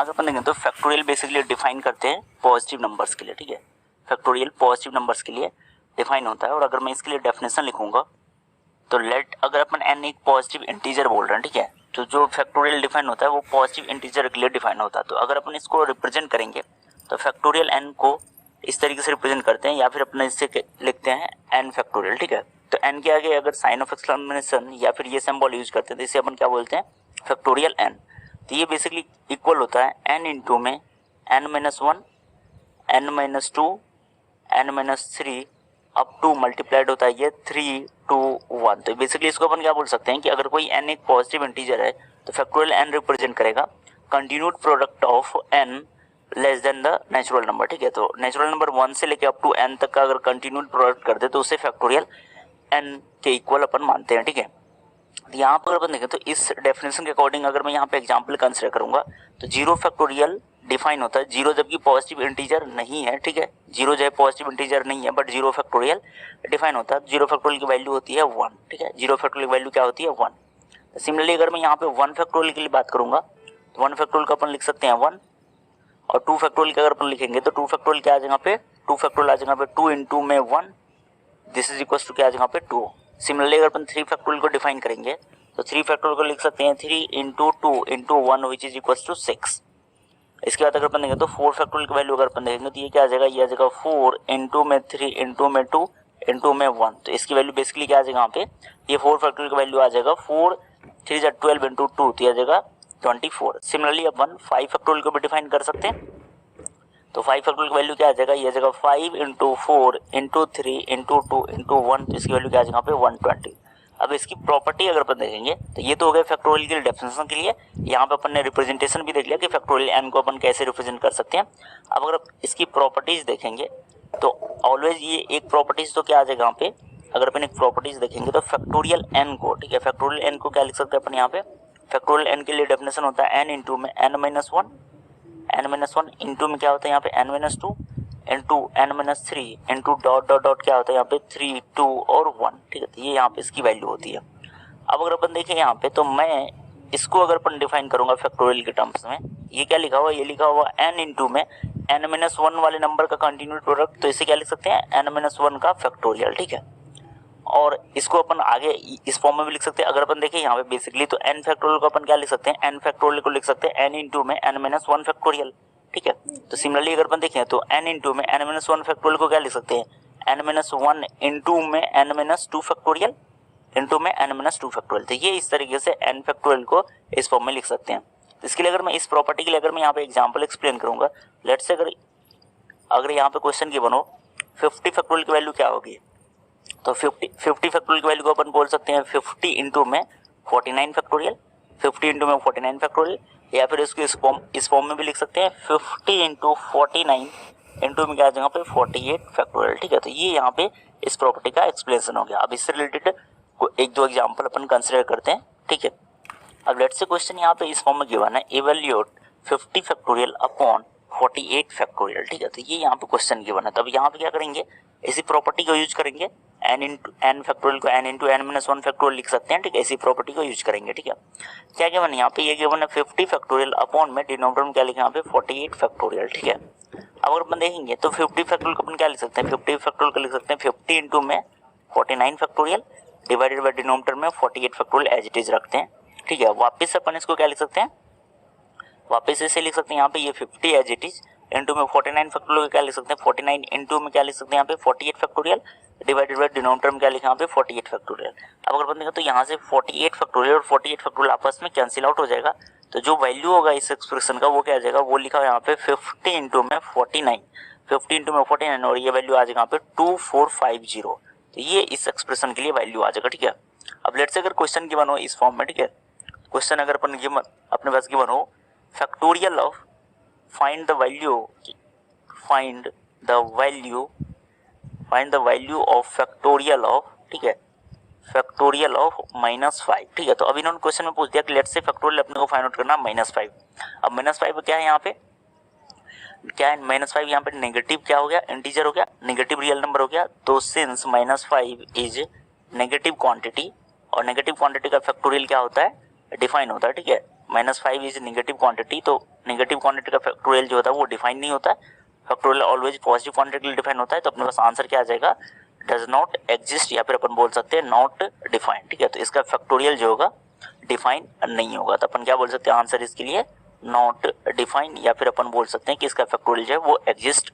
यहाँ से अपन देखें तो फैक्टोरियल बेसिकली डिफाइन करते हैं पॉजिटिव नंबर्स के लिए, ठीक है। फैक्टोरियल पॉजिटिव नंबर्स के लिए डिफाइन होता है। और अगर मैं इसके लिए डेफिनेशन लिखूंगा तो लेट, अगर अपन n एक पॉजिटिव इंटीजर बोल रहे हैं, ठीक है, तो जो फैक्टोरियल डिफाइन होता है वो पॉजिटिव इंटीजर के लिए डिफाइन होता है। तो अगर अपन इसको रिप्रेजेंट करेंगे तो फैक्टोरियल n को इस तरीके से रिप्रेजेंट करते हैं, या फिर अपने इससे लिखते हैं n फैक्टोरियल, ठीक है। तो n के आगे अगर साइन ऑफ एक्सक्लेमेशन या फिर ये सिंबल यूज करते हैं तो इसे अपन क्या बोलते हैं, फैक्टोरियल n। तो ये बेसिकली इक्वल होता है n इंटू में n-1, n-2, n-3 up two multiplied होता है ये 3, 2, 1। तो बेसिकली इसको अपन क्या बोल सकते हैं कि अगर कोई n एक पॉजिटिव इंटीजर है तो फैक्टोरियल n रिप्रेजेंट करेगा continued product of n less than the natural number, ठीक है। तो नेचुरल नंबर 1 से लेकर अप टू n तक का अगर कंटिन्यूड प्रोडक्ट कर दे तो उसे फैक्टोरियल n के इक्वल अपन मानते हैं, ठीक है। यहाँ पर अपन देखें तो इस डेफिनेशन के अकॉर्डिंग अगर मैं यहाँ पे एग्जांपल कंसीडर करूंगा तो 0 फैक्टोरियल डिफाइन होता है 0 जबकि पॉजिटिव इंटीजर नहीं है, ठीक है। 0 जो है पॉजिटिव इंटीजर नहीं है बट 0 फैक्टोरियल डिफाइन होता है। 0 फैक्टोरियल की वैल्यू होती है 1, ठीक है। 0 फैक्टोरियल की वैल्यू क्या होती है 1। सिमिलरली अगर मैं यहाँ पे 1 फैक्टोरियल के लिए बात करूंगा तो 1 फैक्टोरियल का अपन लिख सकते हैं 1, और 2 फैक्टोरियल का अगर अपन लिखेंगे तो 2 फैक्टोरियल क्या आ जाएगा पे 2 फैक्टोरियल आ जाएगा पे 2 इंटू में 1, दिस इज इक्वल टू क्या आ जाएगा पे 2। सिमिलरली अगर अपन 3 फैक्टोरियल को डिफाइन करेंगे तो 3 फैक्टोरियल को लिख सकते हैं 3 into 2 into 1 which is equal to 6। इसके बाद अगर अपन देखेंगे तो 4 फैक्टोरियल की वैल्यू अगर अपन देखेंगे तो ये क्या आ जाएगा, ये आ जाएगा 4 इंटू में 3 इंटू में 2 इंटू में 1। तो इसकी वैल्यू बेसिकली क्या आ जाएगा यहाँ पे, ये 4 फैक्टोरियल की वैल्यू आ जाएगा 4 3 12 इंटू 2 तो आ जाएगा 24। सिमिलरली अपन 5 फैक्टोरियल को भी डिफाइन कर सकते हैं तो 5 फैक्टोरियल की वैल्यू क्या आ जाएगा, ये आ जाएगा 5 इंटू 4 इंटू 3 इंटू 2 इंटू 1। तो इसकी वैल्यू क्या आ जाएगा यहाँ पे 120। अब इसकी प्रॉपर्टी अगर अपन देखेंगे तो ये तो हो गया फैक्टोरियल के डेफिनेशन के लिए। यहाँ पे अपन ने रिप्रेजेंटेशन भी देख लिया कि फैक्टोरियल n को अपन कैसे रिप्रेजेंट कर सकते हैं। अब अगर इसकी प्रॉपर्टीज देखेंगे तो ऑलवेज ये एक प्रॉपर्टीज तो क्या आ जाएगा यहाँ पे, अगर अपन एक प्रॉपर्टीज देखेंगे तो फैक्टोरियल n को, ठीक है, फैक्टोरियल n को क्या लिख सकते हैं अपन यहाँ पे, फैक्टोरियल n के लिए डेफिनेशन होता है n इंटू में n-1, n-1 इंटू में क्या होता है यहाँ पे n-2 into n-3 into dot dot dot क्या होता है यहाँ पे 3, 2 और 1, ठीक है। तो ये यहाँ पे इसकी वैल्यू होती है। अब अगर अपन देखें यहाँ पे तो मैं इसको अगर अपन डिफाइन करूंगा फैक्टोरियल के टर्म्स में, ये क्या लिखा हुआ है, ये लिखा हुआ n इंटू में n-1 वाले नंबर का कंटिन्यूड प्रोडक्ट, तो इसे क्या लिख सकते हैं n-1 का फैक्टोरियल, ठीक है। और इसको अपन आगे इस फॉर्म में भी लिख सकते हैं। अगर अपन देखें यहाँ पे बेसिकली तो n फैक्टोरियल को अपन क्या लिख सकते हैं, n फैक्टोरियल को लिख सकते हैं n इंटू में n-1 फैक्टोरियल, ठीक है। तो सिमिलरली अगर अपन देखें तो n इंटू में n-1 फैक्टोरियल को क्या लिख सकते हैं n-1 इंटू में n-2 फैक्टोरियल इंटू में n-2 फैक्टोरियल। तो ये इस तरीके से n फैक्टोरियल को इस फॉर्म में लिख सकते हैं। तो इसके लिए अगर मैं इस प्रॉपर्टी के लिए अगर मैं यहाँ पे एग्जाम्पल एक्सप्लेन करूंगा, लेट्स से अगर यहाँ पे क्वेश्चन की बनो 50 फैक्टोरियल की वैल्यू क्या होगी, तो 50 फैक्टोरियल की वैल्यू को अपन बोल सकते हैं 50 इंटू में 49 फैक्टोरियल, 50 इंटू में 49 फैक्टोरियल, या फिर इसको इस फॉर्म में भी लिख सकते हैं 50 इंटू 49 इंटू में क्या आ जाएगा पे 48 फैक्टोरियल, ठीक है। तो ये यहाँ पे इस प्रॉपर्टी का एक्सप्लेनेशन हो गया। अब इससे रिलेटेड एक दो एग्जांपल अपन कंसिडर करते हैं, ठीक है। अब लेट्स से क्वेश्चन यहाँ पे इस फॉर्म में गिवन है, इवैल्यूएट 50 फैक्टोरियल अपॉन 48 फैक्टोरियल, ठीक है। तो ये यहाँ पे क्वेश्चन गिवन है। तब यहाँ पे क्या करेंगे, इसी प्रॉपर्टी को यूज करेंगे, n फैक्टोरियल को n इंटू n-1 फैक्टोरियल लिख सकते हैं, ठीक है। इसी प्रॉपर्टी को यूज करेंगे, ठीक है। क्या गिवन है यहाँ पे, ये गिवन है 50 फैक्टोरियल अपॉन में डिनोमिनेटर में क्या लिखा है यहाँ पे 48 फैक्टोरियल, ठीक है। अब अगर अपन देखेंगे तो 50 फैक्टोरियल को अपन क्या लिख सकते हैं, 50 फैक्टोरियल को लिख सकते हैं 50 इंटू में 49 फैक्टोरियल डिवाइडेड बाय डिनोमिनेटर में 48 फैक्टोरियल एज इट इज रखते हैं, ठीक है। वापस अपन इसको क्या लिख सकते हैं, वापस इसे लिख सकते हैं यहाँ पे ये 50 एज इट इज इंटू में 49 फैक्टोरियल क्या लिख सकते हैं 49 इंटू में क्या लिख सकते हैं यहाँ पे 48 फैक्टोरियल डिवाइडेड बाय डिनोमिनेटर में क्या लिखा है यहाँ पे 48 फैक्टोरियल। अब अगर अपन देखें तो यहाँ से 48 फैक्टोरियल और 48 फैक्टोरियल आपस में कैंसिल आउट हो जाएगा, तो जो वैल्यू होगा इस एक्सप्रेशन का वो क्या आ जाएगा, वो लिखा है यहाँ पे 50 इंटू में 49, 50 इंटू में 49 और ये वैल्यू आ जाएगा यहाँ पे 2450। तो ये इस एक्सप्रेशन के लिए वैल्यू आ जाएगा, ठीक है। अब लेट्स से अगर क्वेश्चन गिवन हो इस फॉर्म में, ठीक है, क्वेश्चन अगर अपन अपने पास गिवन हो factorial of find the value of factorial of, ठीक है, फैक्टोरियल ऑफ -5, ठीक है। तो अब इन्होंने क्वेश्चन में पूछ दिया कि लेट्स से फैक्टोरियल अपने को फाइंड आउट करना -5। अब -5 क्या है यहाँ पे, क्या है -5 यहाँ पे नेगेटिव क्या हो गया, इंटीजर हो गया, नेगेटिव रियल नंबर हो गया। तो सिंस -5 इज नेगेटिव क्वांटिटी और नेगेटिव क्वांटिटी का फैक्टोरियल क्या होता है, डिफाइन होता है, ठीक है। -5 इज नेगेटिव क्वांटिटी, तो नेगेटिव क्वांटिटी का फैक्टोरियल जो होता है वो डिफाइन नहीं होता है, फैक्टोरियल ऑलवेज पॉजिटिव क्वांटिटी के लिए डिफाइन होता है। तो अपने पास आंसर क्या आ जाएगा, डज नॉट एग्जिस्ट, या फिर अपन बोल सकते हैं नॉट डिफाइंड, ठीक है। तो इसका फैक्टोरियल जो होगा डिफाइन नहीं होगा, तो अपन क्या बोल सकते हैं आंसर इसके लिए नॉट डिफाइंड, या फिर अपन बोल सकते हैं कि इसका फैक्टोरियल जो है वो एग्जिस्ट